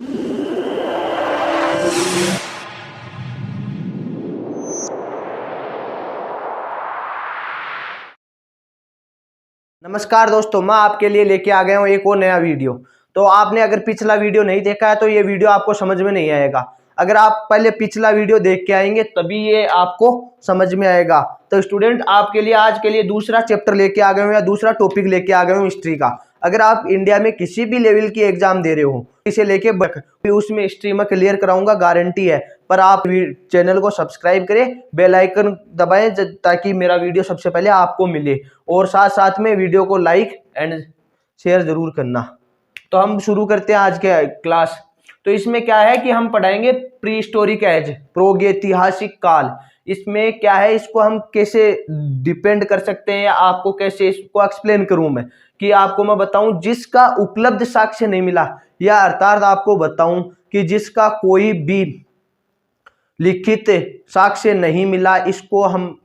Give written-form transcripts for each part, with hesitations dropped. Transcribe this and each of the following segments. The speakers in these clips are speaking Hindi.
नमस्कार दोस्तों, मैं आपके लिए लेके आ गया हूँ एक और नया वीडियो। तो आपने अगर पिछला वीडियो नहीं देखा है तो ये वीडियो आपको समझ में नहीं आएगा। अगर आप पहले पिछला वीडियो देख के आएंगे तभी ये आपको समझ में आएगा। तो स्टूडेंट, आपके लिए आज के लिए दूसरा चैप्टर लेके आ गए हूँ या दूसरा टॉपिक लेके आ गए हूँ हिस्ट्री का। अगर आप इंडिया में किसी भी लेवल की एग्जाम दे रहे हो इसे लेके उसमें हिस्ट्री में क्लियर कराऊंगा, गारंटी है। पर आप चैनल को सब्सक्राइब करें, बेल आइकन दबाएं ताकि मेरा वीडियो सबसे पहले आपको मिले, और साथ साथ में वीडियो को लाइक एंड शेयर जरूर करना। तो हम शुरू करते हैं आज के क्लास। तो इसमें क्या है कि हम पढ़ाएंगे प्री हिस्टोरिक एज, प्रागैतिहासिक काल। इसमें क्या है, इसको हम कैसे डिपेंड कर सकते हैं या आपको कैसे इसको एक्सप्लेन करूं मैं, कि आपको मैं बताऊं जिसका उपलब्ध साक्ष्य नहीं मिला, या अर्थात आपको बताऊं कि जिसका कोई भी लिखित साक्ष्य नहीं मिला, इसको हम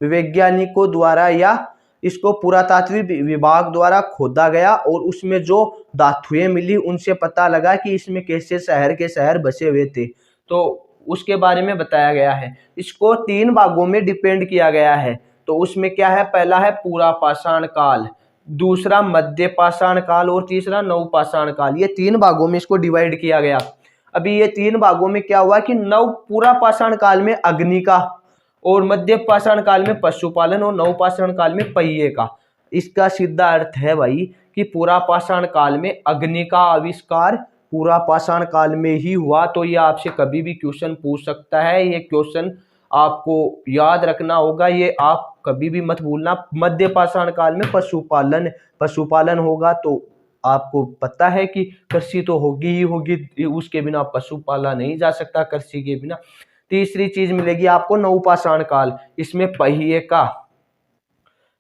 वैज्ञानिकों द्वारा या इसको पुरातात्विक विभाग द्वारा खोदा गया और उसमें जो धातुएं मिली उनसे पता लगा कि इसमें कैसे शहर के शहर बसे हुए थे। तो उसके बारे में बताया गया है। इसको 3 भागों में डिपेंड किया गया है। तो उसमें क्या है, पहला है पूरा पाषाण काल, दूसरा मध्य पाषाण काल और तीसरा नव पाषाण काल। ये 3 भागों में इसको डिवाइड किया गया। अभी ये 3 भागों में क्या हुआ कि नव पूरा पाषाण काल में अग्नि का, और मध्य पाषाण काल में पशुपालन, और नव पाषाण काल में पहिए का। इसका सीधा अर्थ है भाई कि पूरा पाषाण काल में अग्नि का आविष्कार पूरा पाषाण काल में ही हुआ। तो ये आपसे कभी भी क्वेश्चन पूछ सकता है, ये क्वेश्चन आपको याद रखना होगा, ये आप कभी भी मत भूलना। मध्य पाषाण काल में पशुपालन होगा, तो आपको पता है कि कृषि तो होगी ही होगी, उसके बिना पशु पाला नहीं जा सकता, कृषि के बिना। तीसरी चीज मिलेगी आपको नवपाषाण काल, इसमें पहिए का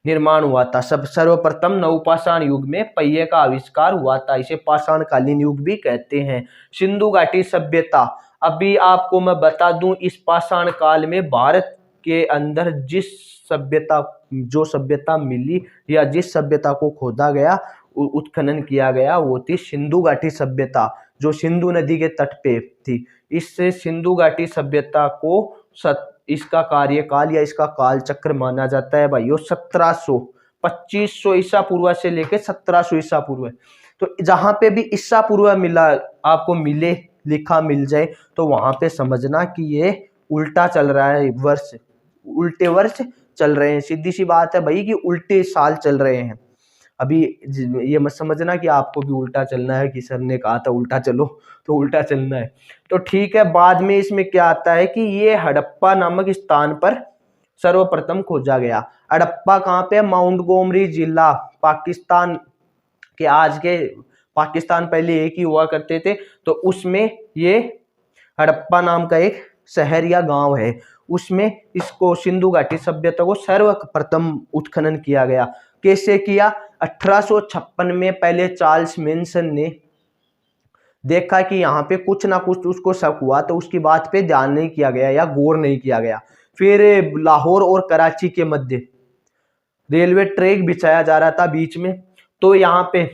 निर्माण हुआ था। सर्वप्रथम नवपाषाण युग में पहिए का आविष्कार हुआ था, इसे पाषाणकालीन युग भी कहते हैं। सिंधु घाटी सभ्यता, अभी आपको मैं बता दूं, इस पाषाण काल में भारत के अंदर जो सभ्यता मिली या जिस सभ्यता को खोदा गया, उत्खनन किया गया, वो थी सिंधु घाटी सभ्यता, जो सिंधु नदी के तट पे थी। इससे सिंधु घाटी सभ्यता को इसका कार्यकाल या इसका काल चक्र माना जाता है भाइयों 2500 ईसा पूर्व से लेकर 1700 ईसा पूर्व। तो जहां पे भी ईसा पूर्व मिला, आपको लिखा मिल जाए, तो वहां पे समझना कि ये उल्टा चल रहा है, उल्टे वर्ष चल रहे हैं। सीधी सी बात है भाई कि उल्टे साल चल रहे हैं। अभी ये मत समझना कि आपको भी उल्टा चलना है, कि सर ने कहा था उल्टा चलो तो उल्टा चलना है। तो ठीक है, बाद में इसमें क्या आता है कि ये हड़प्पा नामक स्थान पर सर्वप्रथम खोजा गया। हड़प्पा कहाँ पे? माउंटगोमरी जिला, पाकिस्तान के। आज के पाकिस्तान पहले एक ही हुआ करते थे, तो उसमें ये हड़प्पा नाम का एक शहर या गांव है, उसमें इसको सिंधु घाटी सभ्यता को सर्वप्रथम उत्खनन किया गया। कैसे किया? 1856 में पहले चार्ल्स मेंसन ने देखा कि यहाँ पे कुछ ना कुछ उसको शक हुआ, तो उसकी बात पे ध्यान नहीं किया गया या गौर नहीं किया गया। फिर लाहौर और कराची के मध्य रेलवे ट्रैक बिछाया जा रहा था बीच में, तो यहाँ पे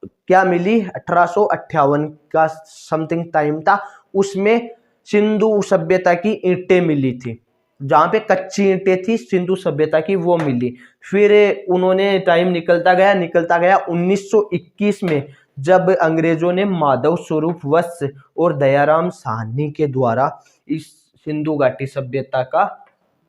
क्या मिली, 1858 का समथिंग टाइम था, उसमें सिंधु सभ्यता की ईंटें मिली थी। जहाँ पे कच्ची ईंटें थी सिंधु सभ्यता की, वो मिली। फिर उन्होंने टाइम निकलता गया 1921 में, जब अंग्रेजों ने माधव स्वरूप वत्स और दयाराम साहनी के द्वारा इस सिंधु घाटी सभ्यता का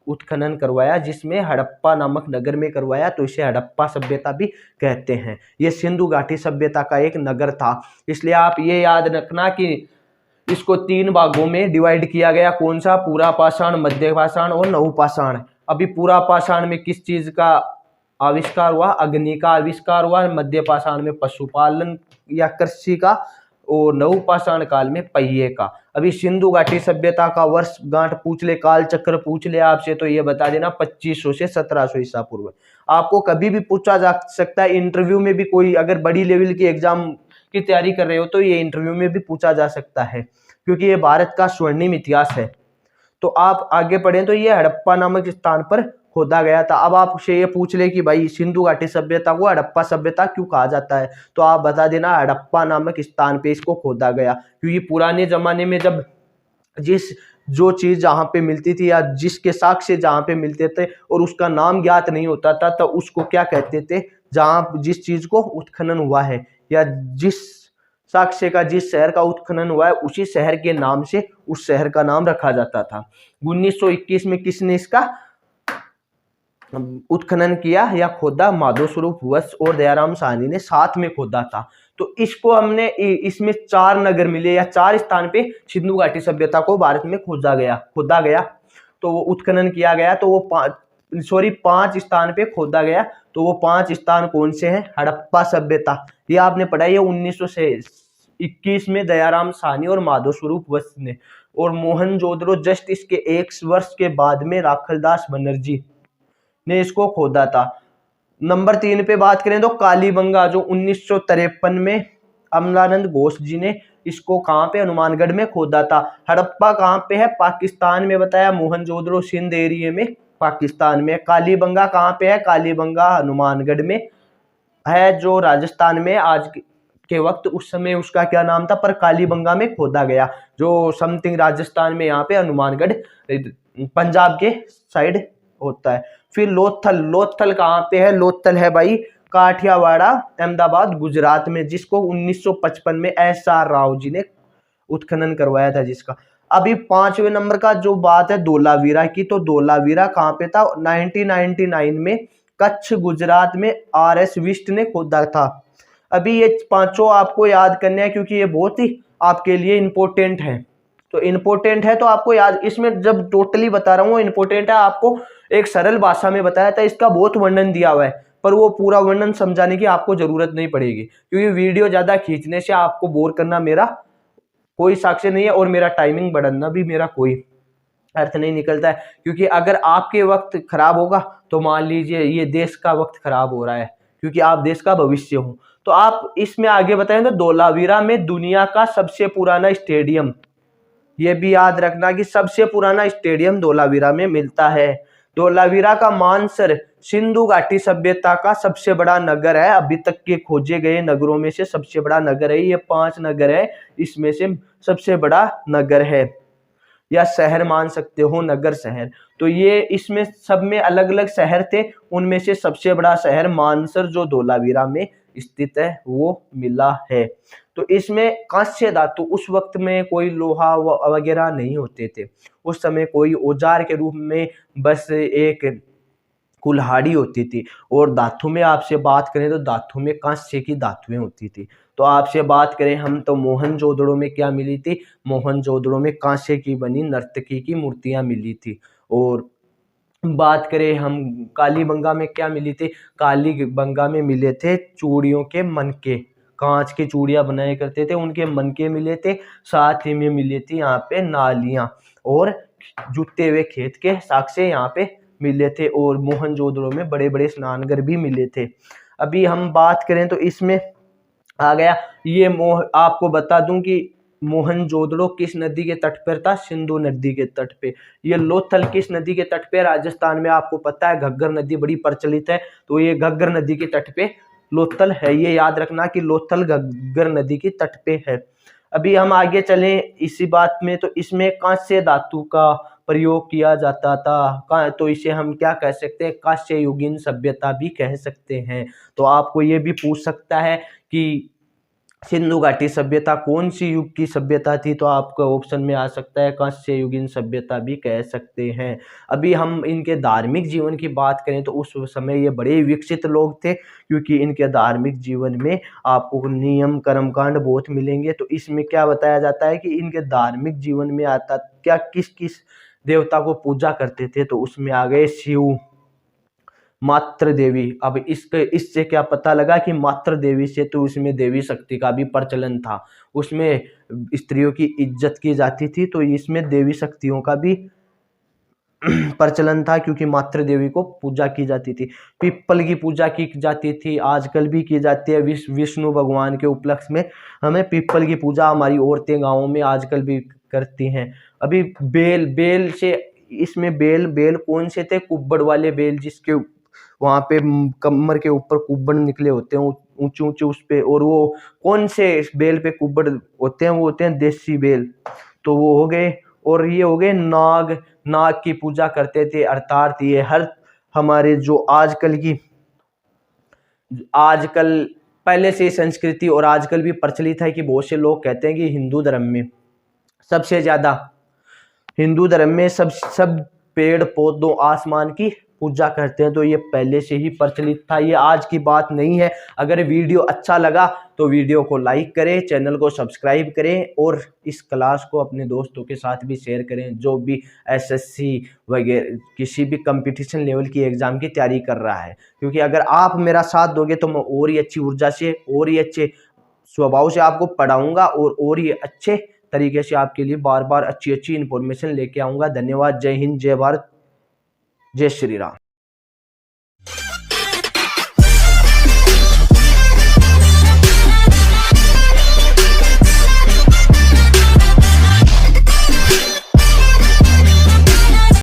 उत्खनन करवाया, जिसमें हड़प्पा नामक नगर में करवाया, तो इसे हड़प्पा सभ्यता भी कहते हैं। यह सिंधु घाटी सभ्यता का एक नगर था। इसलिए आप ये याद रखना कि इसको 3 भागों में डिवाइड किया गया। कौन सा? पूरा पाषाण, मध्य पाषाण और नव पाषाण। अभी पूरा पाषाण में किस चीज का आविष्कार हुआ? अग्नि का आविष्कार हुआ। मध्य पाषाण में पशुपालन या कृषि का, और नव पाषाण काल में पहिए का। अभी सिंधु घाटी सभ्यता का वर्ष गांठ पूछ ले, काल चक्र पूछ ले आपसे, तो ये बता देना 2500 से 1700 ईसा पूर्व। आपको कभी भी पूछा जा सकता है इंटरव्यू में भी, कोई अगर बड़ी लेवल की एग्जाम की तैयारी कर रहे हो तो ये इंटरव्यू में भी पूछा जा सकता है, क्योंकि ये भारत का स्वर्णिम इतिहास है। तो आप आगे पढ़ें तो ये हड़प्पा नामक स्थान पर खोदा गया था। अब आपसे ये पूछ ले कि भाई सिंधु घाटी सभ्यता को हड़प्पा सभ्यता क्यों कहा जाता है, तो आप बता देना हड़प्पा नामक स्थान पे इसको खोदा गया, क्योंकि पुराने जमाने में जब जो चीज जहाँ पे मिलती थी या जिसके साक्ष्य जहाँ पे मिलते थे और उसका नाम ज्ञात नहीं होता था, तो उसको क्या कहते थे, जहाँ जिस चीज को उत्खनन हुआ है या जिस साक्ष्य का जिस शहर का उत्खनन हुआ है उसी शहर के नाम से उस शहर का नाम रखा जाता था। 1921 में किसने इसका उत्खनन किया या खोदा, माधव स्वरूप वत्स और दयाराम साहनी ने साथ में खोदा था। तो इसको हमने इसमें 4 नगर मिले या 4 स्थान पे सिंधु घाटी सभ्यता को भारत में खोदा गया तो वो उत्खनन किया गया, तो वो 5 स्थान पे खोदा गया। तो वो 5 स्थान कौन से हैं? हड़प्पा सभ्यता, ये आपने पढ़ा है, 1921 में दयाराम साहनी और माधव स्वरूप वत्स ने, और मोहनजोदड़ो जस्ट इसके 1 वर्ष के बाद में राखलदास बनर्जी ने इसको खोदा था। नंबर 3 पे बात करें तो कालीबंगा, जो 1953 में अमलानंद घोष जी ने इसको कहाँ पे? हनुमानगढ़ में खोदा था। हड़प्पा कहाँ पे है? पाकिस्तान में बताया, मोहनजोदड़ो सिंध एरिया में पाकिस्तान में। कालीबंगा कहाँ पे है? कालीबंगा हनुमानगढ़ में है, जो राजस्थान में आज के वक्त, उस समय उसका क्या नाम था, पर कालीबंगा में खोदा गया, जो समथिंग राजस्थान में यहाँ पे हनुमानगढ़ पंजाब के साइड होता है। फिर लोथल कहाँ पे है? लोथल है भाई काठियावाड़ा अहमदाबाद गुजरात में, जिसको 1955 में SR राव जी ने उत्खनन करवाया था जिसका। अभी 5वें नंबर का जो बात है धोलावीरा की, तो धोलावीरा कहाँ पे था? 1999 में कच्छ गुजरात में RS विष्ट ने खोदा था। अभी ये 5 आपको याद करने हैं क्योंकि ये बहुत ही आपके लिए इंपॉर्टेंट है। तो इंपॉर्टेंट है तो आपको याद, इसमें जब टोटली बता रहा हूँ इंपॉर्टेंट है, आपको एक सरल भाषा में बताया था, इसका बहुत वर्णन दिया हुआ है, पर वो पूरा वर्णन समझाने की आपको जरूरत नहीं पड़ेगी, क्योंकि वीडियो ज्यादा खींचने से आपको बोर करना मेरा कोई साक्ष्य नहीं है और मेरा टाइमिंग बढ़ाना भी मेरा कोई अर्थ नहीं निकलता है। क्योंकि अगर आपके वक्त खराब होगा तो मान लीजिए ये देश का वक्त खराब हो रहा है, क्योंकि आप देश का भविष्य हो। तो आप इसमें आगे बताएं तो धोलावीरा में दुनिया का सबसे पुराना स्टेडियम, ये भी याद रखना कि सबसे पुराना स्टेडियम धोलावीरा में मिलता है। धोलावीरा का मानसर सिंधु घाटी सभ्यता का सबसे बड़ा नगर है, अभी तक के खोजे गए नगरों में से सबसे बड़ा नगर है। ये 5 नगर है, इसमें से सबसे बड़ा नगर है, या शहर मान सकते हो, नगर शहर। तो ये इसमें सब में अलग अलग शहर थे, उनमें से सबसे बड़ा शहर मानसर जो धोलावीरा में स्थित है वो मिला है। तो इसमें कांस्य धातु, उस वक्त में कोई लोहा वगैरह नहीं होते थे, उस समय कोई औजार के रूप में बस एक कुल्हाड़ी होती थी। और धातु में आपसे बात करें तो धातु में कांस्य की धातुएं होती थी। तो आपसे बात करें हम तो मोहनजोदड़ो में क्या मिली थी? मोहनजोदड़ो में कांस्य की बनी नर्तकी की मूर्तियां मिली थी। और बात करें हम कालीबंगा में क्या मिली थी? कालीबंगा में मिले थे चूड़ियों के मनके, कांच की चूड़ियां बनाया करते थे, उनके मनके मिले थे। साथ ही में मिली थी यहाँ पे नालियां और जुते हुए खेत के साक्ष्य यहाँ पे मिले थे। और मोहनजोदड़ो में बड़े बड़े स्नानघर भी मिले थे। अभी हम बात करें तो इसमें आ गया ये आपको बता दूं कि मोहनजोदड़ो किस नदी के तट पर था? सिंधु नदी के तट पे। ये लोथल किस नदी के तट पे? राजस्थान में आपको पता है घग्गर नदी बड़ी प्रचलित है, तो ये घग्गर नदी के तट पे लोथल है। ये याद रखना कि लोथल घग्गर नदी के तट पे है। अभी हम आगे चलें इसी बात में, तो इसमें कांस्य धातु का प्रयोग किया जाता था, तो इसे हम क्या कह सकते हैं? कांस्य युगीन सभ्यता भी कह सकते हैं। तो आपको ये भी पूछ सकता है कि सिंधु घाटी सभ्यता कौन सी युग की सभ्यता थी, तो आपका ऑप्शन में आ सकता है कांस्य युगीन सभ्यता भी कह सकते हैं। अभी हम इनके धार्मिक जीवन की बात करें तो उस समय ये बड़े विकसित लोग थे, क्योंकि इनके धार्मिक जीवन में आपको नियम कर्मकांड बहुत मिलेंगे। तो इसमें क्या बताया जाता है कि इनके धार्मिक जीवन में आता क्या, किस किस देवता को पूजा करते थे? तो उसमें आ गए शिव, मात्र देवी। अब इससे क्या पता लगा कि मात्र देवी से तो उसमें देवी शक्ति का भी प्रचलन था, उसमें स्त्रियों की इज्जत की जाती थी, तो इसमें देवी शक्तियों का भी प्रचलन था, क्योंकि मात्र देवी को पूजा की जाती थी। पीपल की पूजा की जाती थी, आजकल भी की जाती है। विष्णु भगवान के उपलक्ष्य में हमें पीपल की पूजा हमारी औरतें गाँवों में आजकल भी करती हैं। अभी बेल से इसमें बेल बेल कौन से थे? कुब्बड़ वाले बेल, जिसके वहां पे कमर के ऊपर कुब्बड़ निकले होते हैं ऊंचे ऊंचे उस पे। और वो कौन से बेल पे कुब्बड़ होते हैं? वो होते हैं देसी बेल। तो वो हो गए। और ये हो गए नाग। नाग की पूजा करते थे, अर्थात ये हर हमारे जो आजकल पहले से संस्कृति और आजकल भी प्रचलित है कि बहुत से लोग कहते हैं कि हिंदू धर्म में सबसे ज्यादा सब पेड़ पौधों आसमान की पूजा करते हैं। तो ये पहले से ही प्रचलित था, ये आज की बात नहीं है। अगर वीडियो अच्छा लगा तो वीडियो को लाइक करें, चैनल को सब्सक्राइब करें और इस क्लास को अपने दोस्तों के साथ भी शेयर करें जो भी एसएससी वगैरह किसी भी कंपटीशन लेवल की एग्जाम की तैयारी कर रहा है। क्योंकि अगर आप मेरा साथ दोगे तो मैं और ही अच्छी ऊर्जा से और ही अच्छे स्वभाव से आपको पढ़ाऊंगा और ही अच्छे तरीके से आपके लिए बार बार अच्छी अच्छी इंफॉर्मेशन लेके आऊंगा। धन्यवाद। जय हिंद, जय भारत, जय श्री राम।